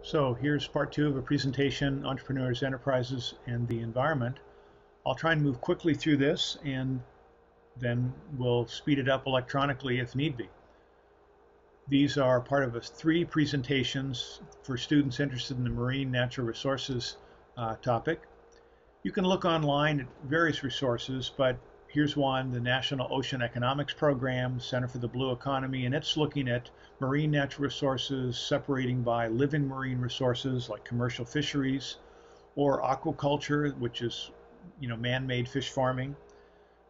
So here's part two of a presentation, Entrepreneurs, Enterprises, and the Environment. I'll try and move quickly through this and then we'll speed it up electronically if need be. These are part of three presentations for students interested in the marine natural resources topic. You can look online at various resources, but here's one, the National Ocean Economics Program, Center for the Blue Economy, and it's looking at marine natural resources separating by living marine resources like commercial fisheries or aquaculture, which is man-made fish farming,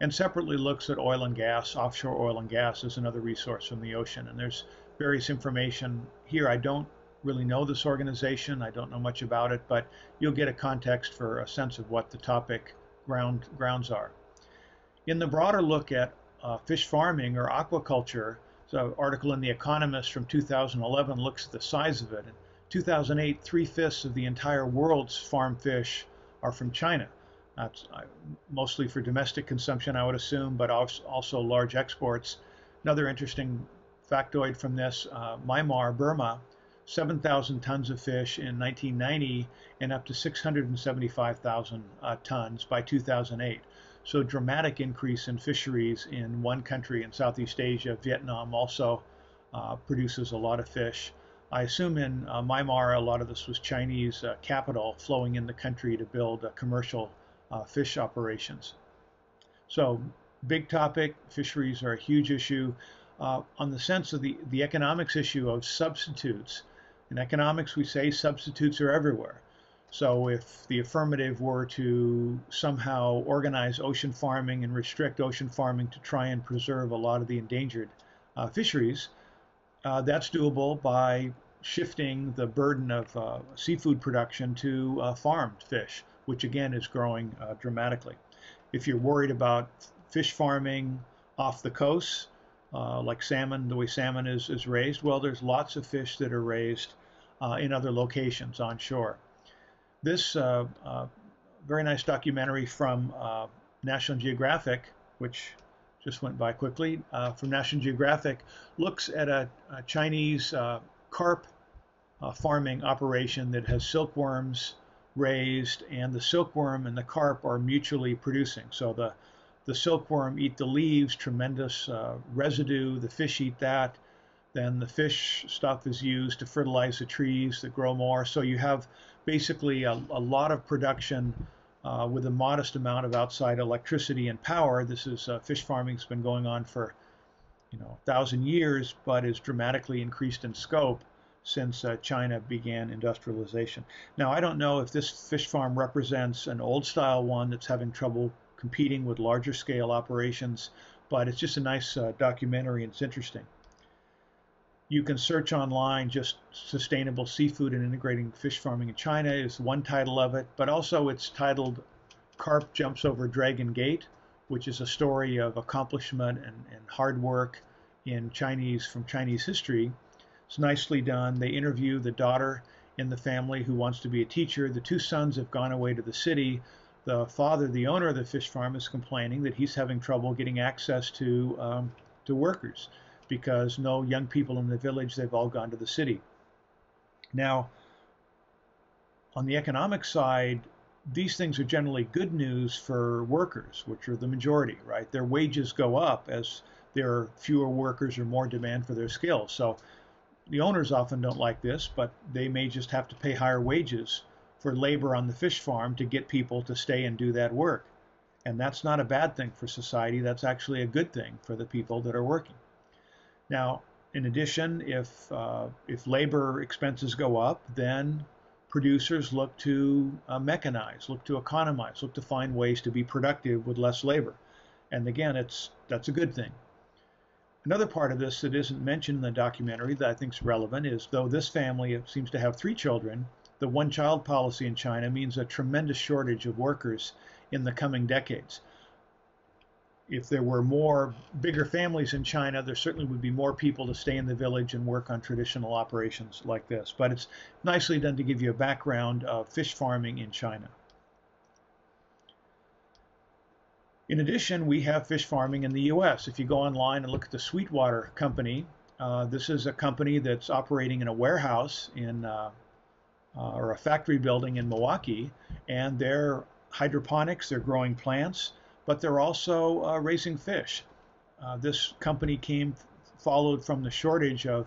and separately looks at oil and gas. Offshore oil and gas is another resource from the ocean, and there's various information here. I don't really know this organization. I don't know much about it, but you'll get a context for a sense of what the topic grounds are. In the broader look at fish farming or aquaculture, so an article in The Economist from 2011 looks at the size of it. In 2008, 3/5 of the entire world's farm fish are from China. That's mostly for domestic consumption, I would assume, but also large exports. Another interesting factoid from this, Myanmar, Burma, 7,000 tons of fish in 1990 and up to 675,000 tons by 2008. So dramatic increase in fisheries in one country in Southeast Asia. Vietnam also produces a lot of fish. I assume in Myanmar, a lot of this was Chinese capital flowing in the country to build commercial fish operations. So big topic, fisheries are a huge issue. On the sense of the economics issue of substitutes, in economics we say substitutes are everywhere. So if the affirmative were to somehow organize ocean farming and restrict ocean farming to try and preserve a lot of the endangered fisheries, that's doable by shifting the burden of seafood production to farmed fish, which again is growing dramatically. If you're worried about fish farming off the coast, like salmon, the way salmon is raised, well, there's lots of fish that are raised in other locations on shore. This very nice documentary from National Geographic, which just went by quickly, from National Geographic, looks at a Chinese carp farming operation that has silkworms raised, and the silkworm and the carp are mutually producing. So the silkworm eat the leaves, tremendous residue, the fish eat that, then the fish stuff is used to fertilize the trees that grow more. So you have basically a lot of production with a modest amount of outside electricity and power. This is fish farming has been going on for 1,000 years, but is dramatically increased in scope since China began industrialization. Now, I don't know if this fish farm represents an old style one that's having trouble competing with larger scale operations, but it's just a nice documentary and it's interesting. You can search online, just sustainable seafood and integrating fish farming in China is one title of it, but also it's titled Carp Jumps Over Dragon Gate, which is a story of accomplishment and hard work from Chinese history. It's nicely done. They interview the daughter in the family who wants to be a teacher. The two sons have gone away to the city. The father, the owner of the fish farm, is complaining that he's having trouble getting access to workers, because no young people in the village, they've all gone to the city. Now, on the economic side, these things are generally good news for workers, which are the majority, right? Their wages go up as there are fewer workers or more demand for their skills. So the owners often don't like this, but they may just have to pay higher wages for labor on the fish farm to get people to stay and do that work. And that's not a bad thing for society. That's actually a good thing for the people that are working. Now, in addition, if labor expenses go up, then producers look to mechanize, look to economize, look to find ways to be productive with less labor. And again, that's a good thing. Another part of this that isn't mentioned in the documentary that I think is relevant is, though this family seems to have 3 children, the one-child policy in China means a tremendous shortage of workers in the coming decades. If there were bigger families in China, there certainly would be more people to stay in the village and work on traditional operations like this. But it's nicely done to give you a background of fish farming in China. In addition, we have fish farming in the U.S. If you go online and look at the Sweetwater Company, this is a company that's operating in a warehouse in or a factory building in Milwaukee, and they're hydroponics, they're growing plants, but they're also raising fish. This company followed from the shortage of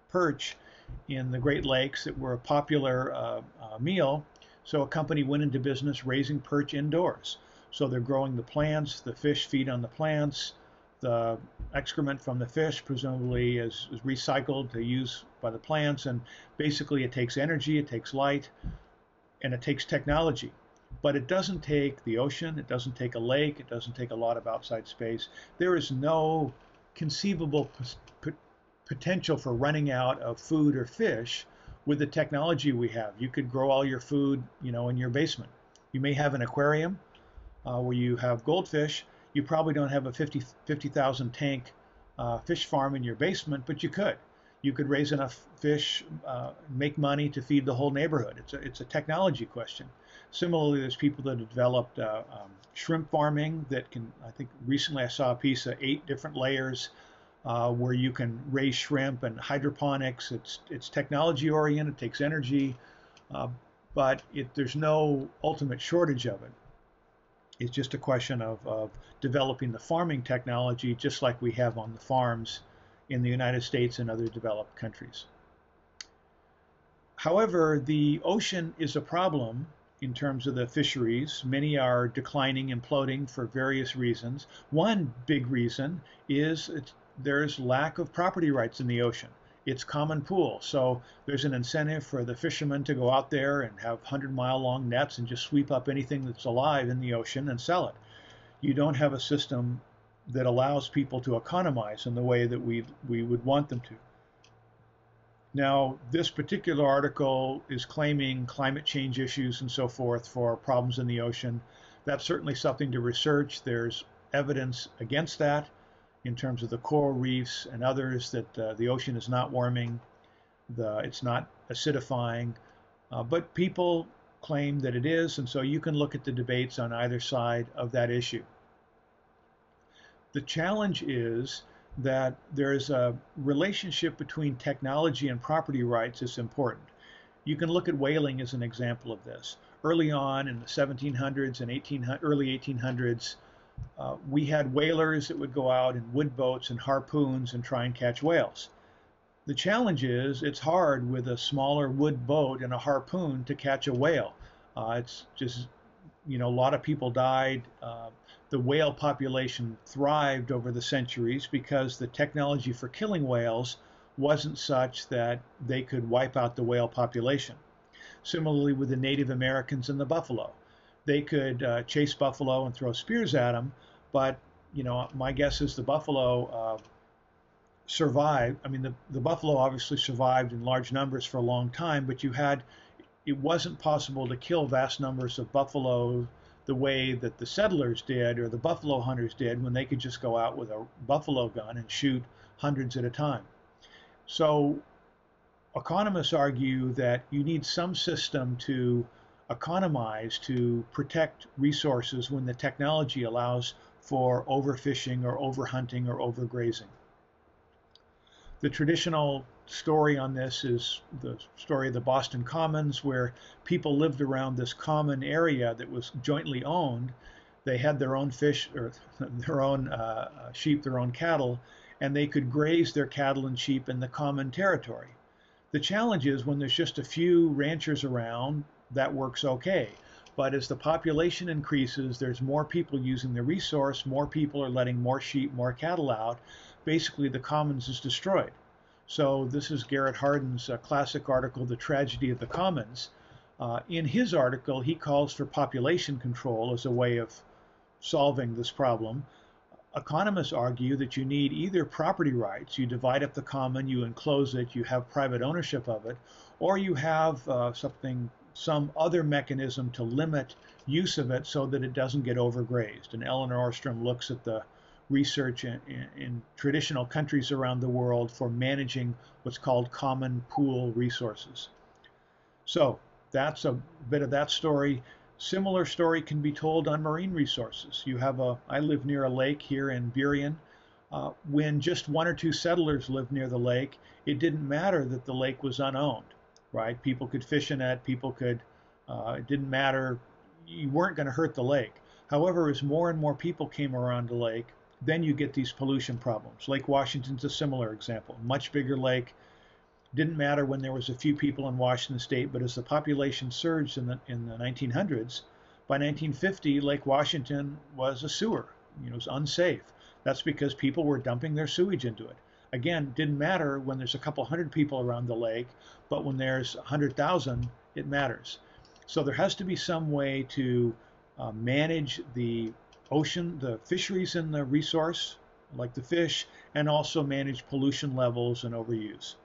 perch in the Great Lakes that were a popular meal. So a company went into business raising perch indoors. So they're growing the plants, the fish feed on the plants, the excrement from the fish presumably is recycled to use by the plants, and basically it takes energy, it takes light, and it takes technology. But it doesn't take the ocean, it doesn't take a lake, it doesn't take a lot of outside space. There is no conceivable potential for running out of food or fish with the technology we have. You could grow all your food, in your basement. You may have an aquarium where you have goldfish. You probably don't have a 50,000 tank fish farm in your basement, but you could. You could raise enough fish, make money to feed the whole neighborhood. It's a technology question. Similarly, there's people that have developed shrimp farming that can, I think recently I saw a piece of 8 different layers where you can raise shrimp and hydroponics. It's technology oriented, takes energy, but there's no ultimate shortage of it. It's just a question of developing the farming technology just like we have on the farms in the United States and other developed countries. However, the ocean is a problem in terms of the fisheries. Many are declining, imploding for various reasons. One big reason is there's lack of property rights in the ocean. It's common pool, so there's an incentive for the fishermen to go out there and have 100-mile-long nets and just sweep up anything that's alive in the ocean and sell it. You don't have a system that allows people to economize in the way that we would want them to. Now, this particular article is claiming climate change issues and so forth for problems in the ocean. That's certainly something to research. There's evidence against that in terms of the coral reefs and others, that the ocean is not warming, it's not acidifying, but people claim that it is, and so you can look at the debates on either side of that issue. The challenge is that there is a relationship between technology and property rights that's important. You can look at whaling as an example of this. Early on in the 1700s and early 1800s, we had whalers that would go out in wood boats and harpoons and try and catch whales. The challenge is it's hard with a smaller wood boat and a harpoon to catch a whale. It's just, a lot of people died. The whale population thrived over the centuries because the technology for killing whales wasn't such that they could wipe out the whale population. Similarly with the Native Americans and the buffalo. They could chase buffalo and throw spears at them, but my guess is the buffalo survived. I mean, the buffalo obviously survived in large numbers for a long time, but it wasn't possible to kill vast numbers of buffalo the way that the settlers did or the buffalo hunters did when they could just go out with a buffalo gun and shoot hundreds at a time. So economists argue that you need some system to economize, to protect resources when the technology allows for overfishing or overhunting or overgrazing. The traditional story on this is the story of the Boston Commons, where people lived around this common area that was jointly owned. They had their own fish, or their own sheep, their own cattle, and they could graze their cattle and sheep in the common territory. The challenge is when there's just a few ranchers around, that works okay. But as the population increases, there's more people using the resource, more people are letting more sheep, more cattle out. Basically, the commons is destroyed. So this is Garrett Hardin's classic article, The Tragedy of the Commons. In his article, he calls for population control as a way of solving this problem. Economists argue that you need either property rights, you divide up the common, you enclose it, you have private ownership of it, or you have some other mechanism to limit use of it so that it doesn't get overgrazed. And Eleanor Ostrom looks at the research in traditional countries around the world for managing what's called common pool resources. So that's a bit of that story. Similar story can be told on marine resources. I live near a lake here in Burien. When just 1 or 2 settlers lived near the lake, it didn't matter that the lake was unowned. right? People could fish in it, people could, it didn't matter, you weren't going to hurt the lake. However, as more and more people came around the lake, then you get these pollution problems. Lake Washington's a similar example. Much bigger lake. Didn't matter when there was a few people in Washington State, but as the population surged in the 1900s, by 1950, Lake Washington was a sewer. It was unsafe. That's because people were dumping their sewage into it. Again, didn't matter when there's a couple hundred people around the lake, but when there's 100,000, it matters. So there has to be some way to manage the ocean, the fisheries in the resource, like the fish, and also manage pollution levels and overuse.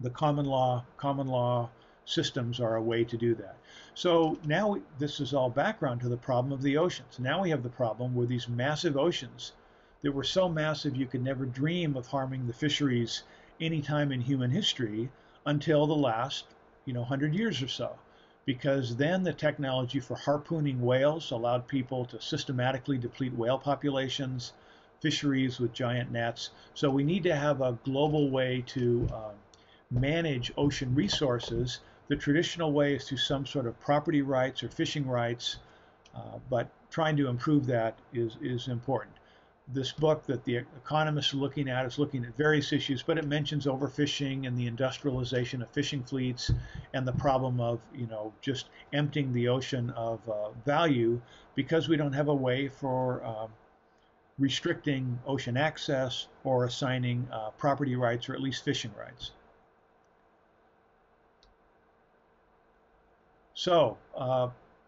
The common law systems are a way to do that. So now this is all background to the problem of the oceans. Now we have the problem with these massive oceans that were so massive you could never dream of harming the fisheries any time in human history until the last 100 years or so. Because then the technology for harpooning whales allowed people to systematically deplete whale populations, fisheries with giant nets. So we need to have a global way to manage ocean resources. The traditional way is through some sort of property rights or fishing rights, but trying to improve that is important. This book that the economists are looking at is looking at various issues, but it mentions overfishing and the industrialization of fishing fleets and the problem of just emptying the ocean of value because we don't have a way for restricting ocean access or assigning property rights or at least fishing rights. So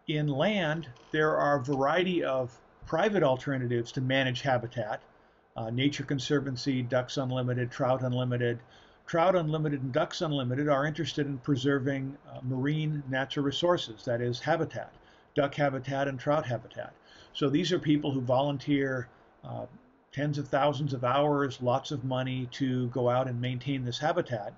in land, there are a variety of private alternatives to manage habitat. Nature Conservancy, Ducks Unlimited, Trout Unlimited. Trout Unlimited and Ducks Unlimited are interested in preserving marine natural resources, that is habitat, duck habitat and trout habitat. So these are people who volunteer tens of thousands of hours, lots of money to go out and maintain this habitat.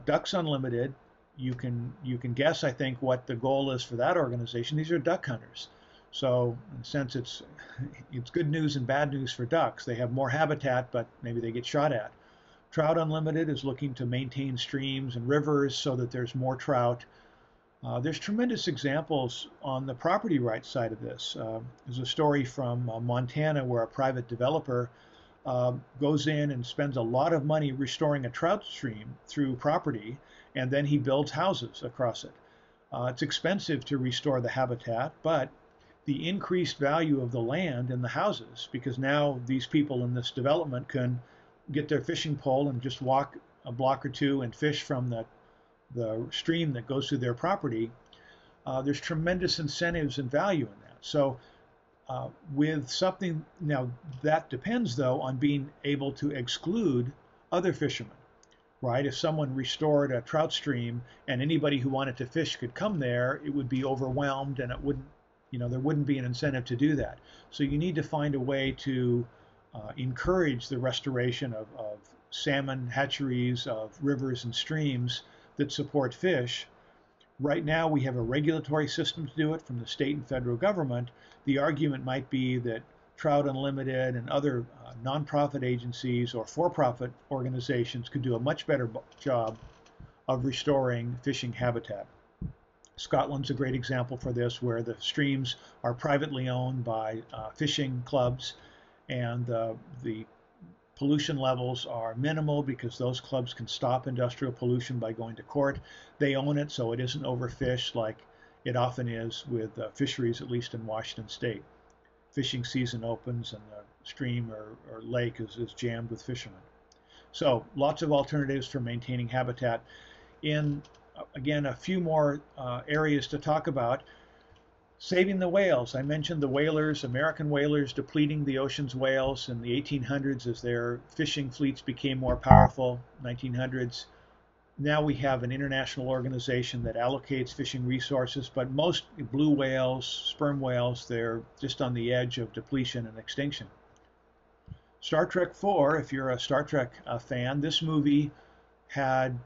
Ducks Unlimited, you can guess, I think, what the goal is for that organization. These are duck hunters. So in a sense, it's good news and bad news for ducks. They have more habitat, but maybe they get shot at. Trout Unlimited is looking to maintain streams and rivers so that there's more trout. There's tremendous examples on the property rights side of this. There's a story from Montana where a private developer goes in and spends a lot of money restoring a trout stream through property, and then he builds houses across it. It's expensive to restore the habitat, but the increased value of the land and the houses, because now these people in this development can get their fishing pole and just walk a block or two and fish from the stream that goes through their property. There's tremendous incentives and value in that. So with something, now that depends though on being able to exclude other fishermen, right? If someone restored a trout stream and anybody who wanted to fish could come there, it would be overwhelmed and it wouldn't, there wouldn't be an incentive to do that. So you need to find a way to encourage the restoration of salmon hatcheries, of rivers and streams that support fish. Right now we have a regulatory system to do it from the state and federal government. The argument might be that Trout Unlimited and other nonprofit agencies or for-profit organizations could do a much better job of restoring fishing habitat. Scotland's a great example for this, where the streams are privately owned by fishing clubs, and the pollution levels are minimal because those clubs can stop industrial pollution by going to court. They own it, so it isn't overfished like it often is with fisheries, at least in Washington State. Fishing season opens and the stream or lake is jammed with fishermen. So lots of alternatives for maintaining habitat. Again, a few more areas to talk about. Saving the whales. I mentioned the whalers, American whalers depleting the ocean's whales in the 1800s as their fishing fleets became more powerful, 1900s. Now we have an international organization that allocates fishing resources, but most blue whales, sperm whales, they're just on the edge of depletion and extinction. Star Trek IV, if you're a Star Trek fan, this movie had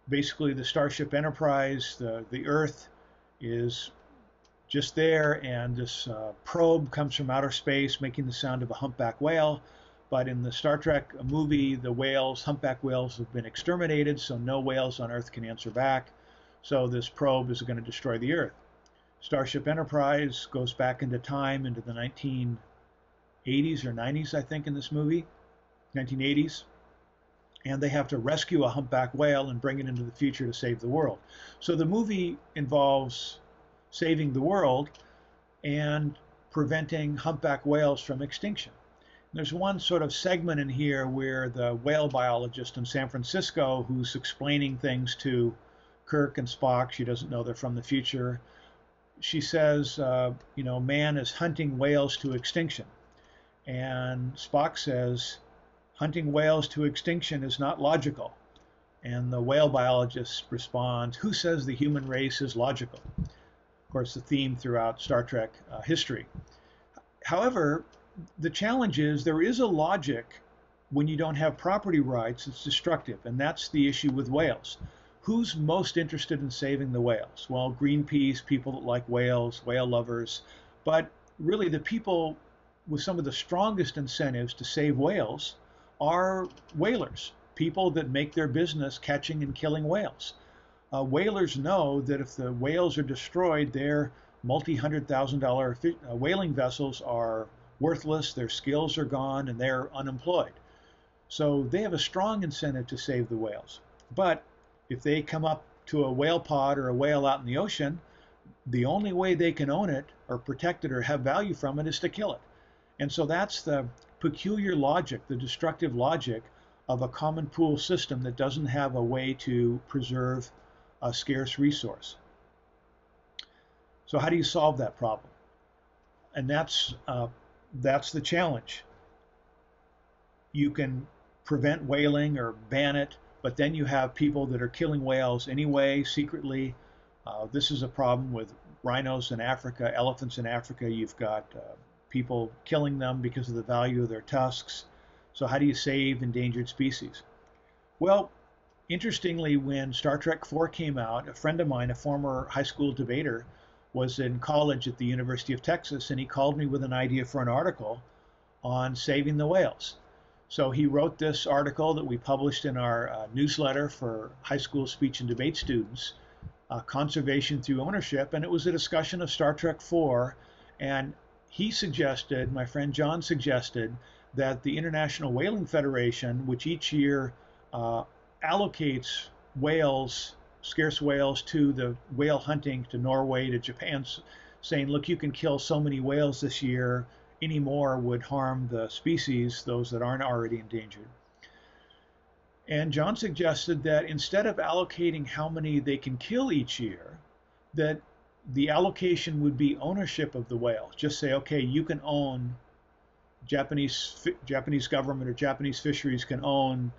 basically the Starship Enterprise, the Earth is just there, and this probe comes from outer space making the sound of a humpback whale. But in the Star Trek movie, the whales, humpback whales, have been exterminated, so no whales on Earth can answer back. So this probe is going to destroy the Earth. Starship Enterprise goes back into time, into the 1980s or 90s, I think, in this movie, 1980s. And they have to rescue a humpback whale and bring it into the future to save the world. So the movie involves saving the world and preventing humpback whales from extinction. There's one sort of segment in here where the whale biologist in San Francisco, who's explaining things to Kirk and Spock, she doesn't know they're from the future, she says, man is hunting whales to extinction. And Spock says, hunting whales to extinction is not logical. And the whale biologist responds, who says the human race is logical? Of course, the theme throughout Star Trek history. However, the challenge is there is a logic when you don't have property rights. It's destructive, and that's the issue with whales. Who's most interested in saving the whales? Well, Greenpeace, people that like whales, whale lovers, but really the people with some of the strongest incentives to save whales are whalers, people that make their business catching and killing whales. Whalers know that if the whales are destroyed, their multi-$100,000 whaling vessels are worthless, their skills are gone, and they're unemployed. So they have a strong incentive to save the whales. But if they come up to a whale pod or a whale out in the ocean, the only way they can own it or protect it or have value from it is to kill it. And so that's the peculiar logic, the destructive logic of a common pool system that doesn't have a way to preserve a scarce resource. So how do you solve that problem? And that's the challenge. You can prevent whaling or ban it, but then you have people that are killing whales anyway, secretly. This is a problem with rhinos in Africa, elephants in Africa. You've got people killing them because of the value of their tusks. So how do you save endangered species? Well, interestingly, when Star Trek IV came out, a friend of mine, a former high school debater, was in college at the University of Texas, and he called me with an idea for an article on saving the whales. So he wrote this article that we published in our newsletter for high school speech and debate students, Conservation Through Ownership, and it was a discussion of Star Trek IV. And he suggested, my friend John suggested, that the International Whaling Federation, which each year allocates whales, scarce whales, to the whale hunting to Norway, to Japan, saying, look, you can kill so many whales this year, any more would harm the species, those that aren't already endangered. And John suggested that instead of allocating how many they can kill each year, that the allocation would be ownership of the whale. Just say, okay, you can own, Japanese government or Japanese fisheries can own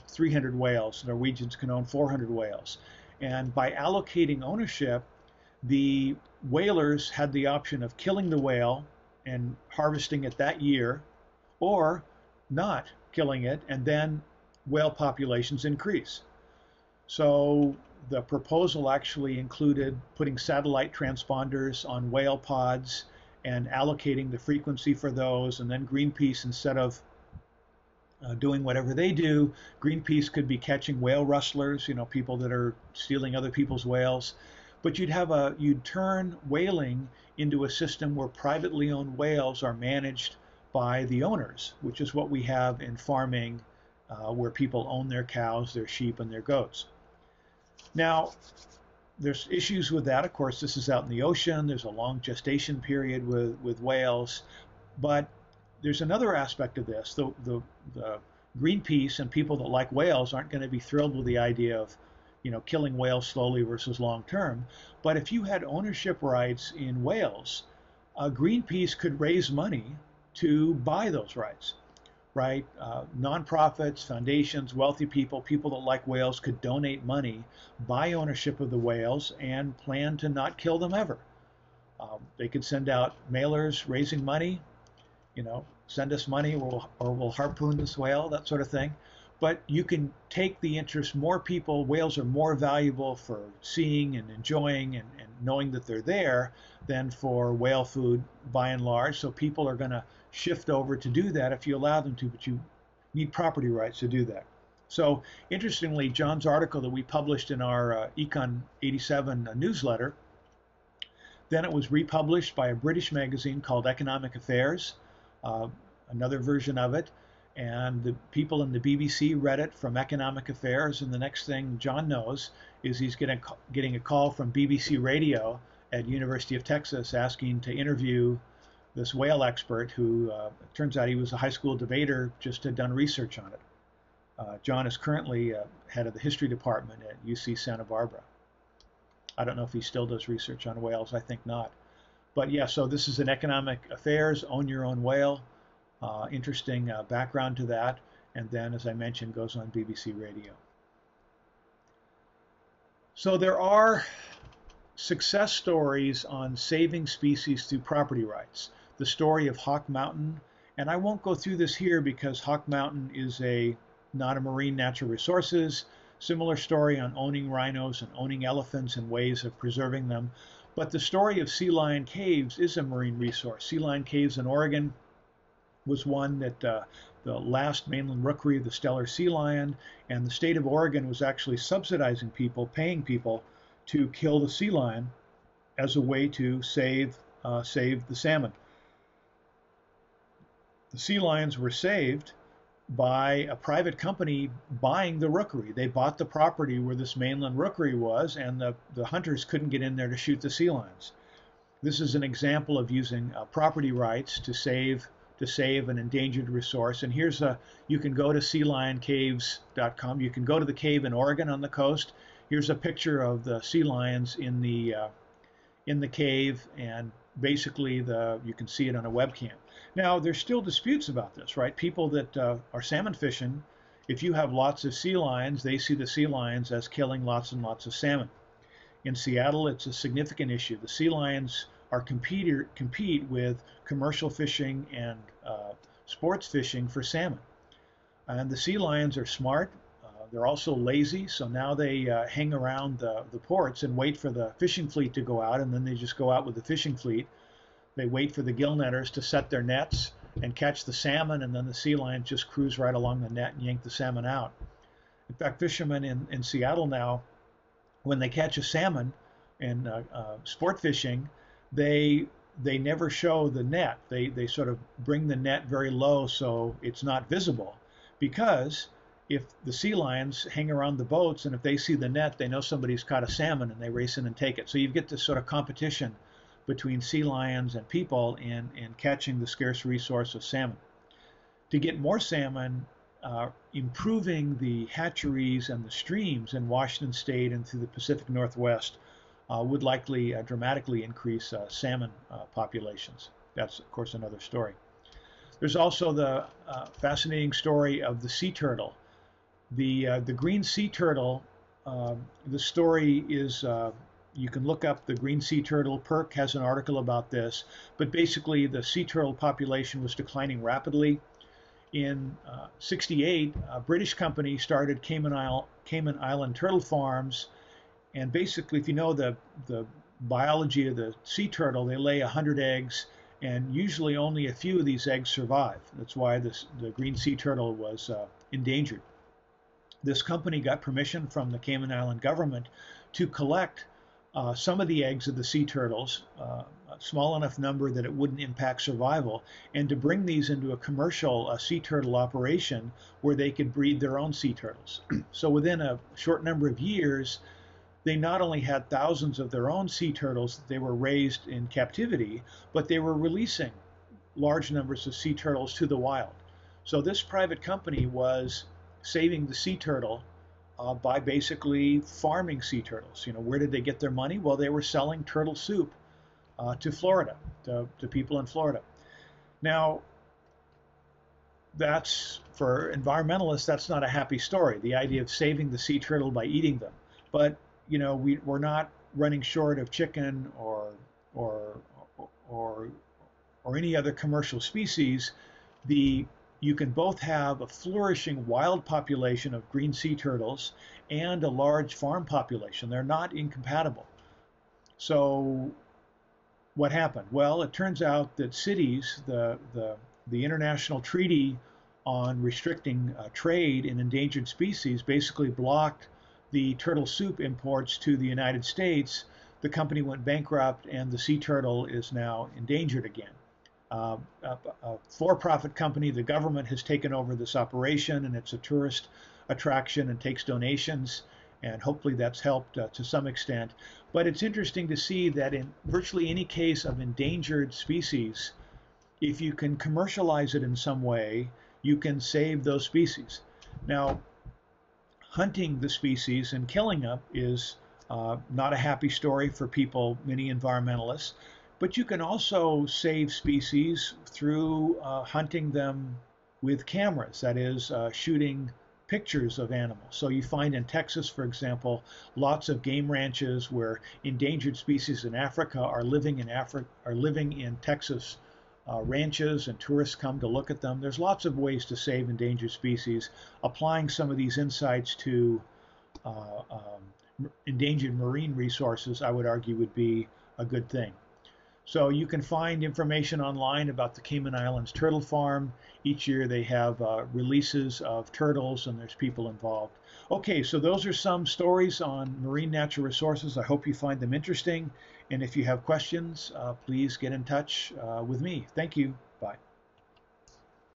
300 whales. Norwegians can own 400 whales. And by allocating ownership, the whalers had the option of killing the whale and harvesting it that year, or not killing it, and then whale populations increase. So the proposal actually included putting satellite transponders on whale pods and allocating the frequency for those, and then Greenpeace, instead of doing whatever they do, Greenpeace could be catching whale rustlers, people that are stealing other people's whales. But you'd turn whaling into a system where privately owned whales are managed by the owners, which is what we have in farming, where people own their cows, their sheep, and their goats. Now, there's issues with that. Of course, this is out in the ocean. There's a long gestation period with whales. But there's another aspect of this. The Greenpeace and people that like whales aren't going to be thrilled with the idea of killing whales slowly versus long term. But if you had ownership rights in whales, Greenpeace could raise money to buy those rights, right? Nonprofits, foundations, wealthy people, people that like whales could donate money, buy ownership of the whales, and plan to not kill them ever. They could send out mailers raising money, send us money or we'll harpoon this whale, that sort of thing. But you can take the interest, more people, whales are more valuable for seeing and enjoying and knowing that they're there than for whale food by and large. So people are going to shift over to do that if you allow them to, but you need property rights to do that. So interestingly, John's article that we published in our Econ 87 newsletter, then it was republished by a British magazine called Economic Affairs, another version of it, and the people in the BBC read it from Economic Affairs, and the next thing John knows is he's getting a call from BBC Radio at University of Texas asking to interview this whale expert who, it turns out he was a high school debater, just had done research on it. John is currently head of the history department at UC Santa Barbara. I don't know if he still does research on whales. I think not. But yeah, so this is an Economic Affairs, Own Your Own Whale. Interesting background to that. And then, as I mentioned, goes on BBC Radio. So there are success stories on saving species through property rights. The story of Hawk Mountain, and I won't go through this here because Hawk Mountain is not a marine natural resources. Similar story on owning rhinos and owning elephants and ways of preserving them. But the story of sea lion caves is a marine resource. Sea lion caves in Oregon was one that the last mainland rookery of the Steller sea lion, and the state of Oregon was actually subsidizing people, paying people to kill the sea lion as a way to save the salmon. The sea lions were saved by a private company buying the rookery. They bought the property where this mainland rookery was, and the hunters couldn't get in there to shoot the sea lions. This is an example of using property rights to save an endangered resource. And here's you can go to sealioncaves.com. You can go to the cave in Oregon on the coast. Here's a picture of the sea lions in the cave, and basically you can see it on a webcam. Now, there's still disputes about this, right? People that are salmon fishing, if you have lots of sea lions, they see the sea lions as killing lots and lots of salmon. In Seattle, it's a significant issue. The sea lions compete with commercial fishing and sports fishing for salmon. And the sea lions are smart. They're also lazy, so now they hang around the ports and wait for the fishing fleet to go out, and then they just go out with the fishing fleet. They wait for the gill netters to set their nets and catch the salmon, and then the sea lions just cruise right along the net and yank the salmon out. In fact, fishermen in Seattle now, when they catch a salmon in sport fishing, they never show the net. They sort of bring the net very low so it's not visible, because if the sea lions hang around the boats and if they see the net, they know somebody's caught a salmon and they race in and take it. So you get this sort of competition between sea lions and people in catching the scarce resource of salmon. To get more salmon, improving the hatcheries and the streams in Washington State and through the Pacific Northwest would likely dramatically increase salmon populations. That's, of course, another story. There's also the fascinating story of the sea turtle. The green sea turtle, the story is, you can look up the green sea turtle. Perk has an article about this, but basically the sea turtle population was declining rapidly. In '68, a British company started Cayman Island turtle farms, and basically, if you know the biology of the sea turtle, they lay 100 eggs, and usually only a few of these eggs survive. That's why the green sea turtle was endangered. This company got permission from the Cayman Island government to collect some of the eggs of the sea turtles, a small enough number that it wouldn't impact survival, and to bring these into a commercial sea turtle operation where they could breed their own sea turtles. So within a short number of years, they not only had thousands of their own sea turtles that they were raised in captivity, but they were releasing large numbers of sea turtles to the wild. So this private company was saving the sea turtle by basically farming sea turtles. You know, where did they get their money? Well, they were selling turtle soup to Florida, to people in Florida. Now, that's, for environmentalists, that's not a happy story, the idea of saving the sea turtle by eating them. But, you know, we're not running short of chicken or any other commercial species. You can both have a flourishing wild population of green sea turtles and a large farm population. They're not incompatible. So what happened? Well, it turns out that cities, the the international treaty on restricting trade in endangered species basically blocked the turtle soup imports to the United States. The company went bankrupt, and the sea turtle is now endangered again. A for-profit company, the government has taken over this operation, and it's a tourist attraction and takes donations, and hopefully that's helped to some extent. But it's interesting to see that in virtually any case of endangered species, if you can commercialize it in some way, you can save those species. Now, hunting the species and killing them is not a happy story for people, many environmentalists, but you can also save species through hunting them with cameras, that is, shooting pictures of animals. So you find in Texas, for example, lots of game ranches where endangered species in Africa are living in Texas ranches, and tourists come to look at them. There's lots of ways to save endangered species. Applying some of these insights to endangered marine resources, I would argue, would be a good thing. So you can find information online about the Cayman Islands Turtle Farm. Each year they have releases of turtles, and there's people involved. Okay, so those are some stories on marine natural resources. I hope you find them interesting. And if you have questions, please get in touch with me. Thank you. Bye.